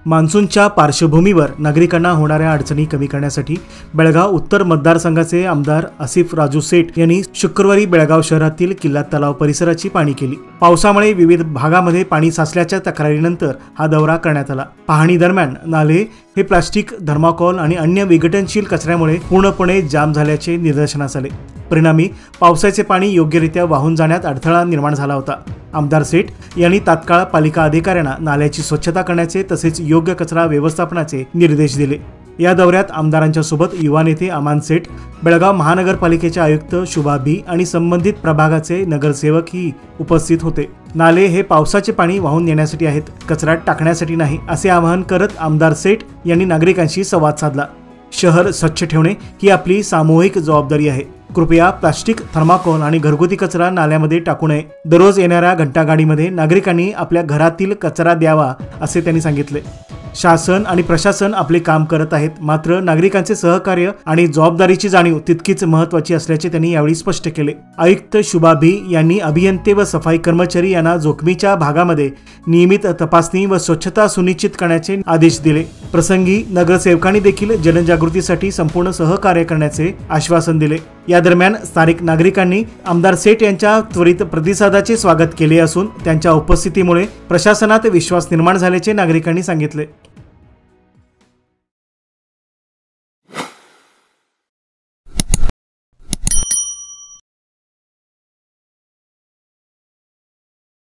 मान्सूनच्या पार्श्वभूमीवर नागरिकांना होणाऱ्या अडचणी कमी करण्यासाठी बेळगाव उत्तर मतदारसंघाचे आमदार आसिफ राजू सेठ यांनी शुक्रवारी बेळगाव शहरातील किल्ला तलाव परिसराची पाहणी केली। पावसामुळे विविध भागामध्ये पाणी साचल्याच्या तक्रारीनंतर हा दौरा करण्यात आला। पाहणी दरम्यान नाले हे प्लास्टिक, थर्माकोल आणि अन्य विघटनशील कचऱ्यामुळे पूर्णपणे जाम झाल्याचे निदर्शनास आले। परिणामी पावसाचे पाणी योग्यरित्या वाहून जाण्यात अडथळा निर्माण झाला होता। आमदार सेठ यांनी तात्काळ पालिका अधिकाऱ्यांना नाल्याची स्वच्छता करण्याचे तसेच योग्य कचरा व्यवस्थापनाचे निर्देश दिले। या दौऱ्यात आमदारांच्या सोबत युवा नेते अमान सेठ, बेळगाव महानगरपालिकेचे आयुक्त शुभा बी आणि संबंधित प्रभागाचे नगरसेवक ही उपस्थित होते। नाले हे पावसाचे पाणी वाहून नेण्यासाठी आहेत, कचऱ्यात टाकण्यासाठी नाही, असे आवाहन करत आमदार सेठ यांनी नागरिकांशी संवाद साधला। शहर स्वच्छ ठेवणे ही आपली सामूहिक जबाबदारी आहे। कृपया प्लास्टिक, थर्माकोल आणि घरगुती कचरा नाल्यामध्ये टाकू नये। दररोज येणाऱ्या घंटागाडीमध्ये नागरिकांनी आपल्या घरातील कचरा द्यावा, असे त्यांनी सांगितले। शासन आणि प्रशासन आपले काम करत आहेत, मात्र नागरिकांचे सहकार्य आणि जबाबदारीची जाणीव तितकीच महत्त्वाची असल्याचे त्यांनी यावेळी स्पष्ट केले। आयुक्त शुभा बी यांनी अभियंते व सफाई कर्मचारी यांना जोखमीच्या भागामध्ये नियमित तपासणी व स्वच्छता सुनिश्चित करण्याचे आदेश दिले। प्रसंगी नगरसेवकांनी देखील जनजागृतीसाठी संपूर्ण सहकार्य करण्याचे आश्वासन दिले। या दरम्यान स्थानिक नागरिकांनी आमदार सेठ यांच्या त्वरित प्रतिसादाचे स्वागत केले असून त्यांच्या उपस्थितीमुळे प्रशासनात विश्वास निर्माण झाल्याचे नागरिकांनी सांगितले।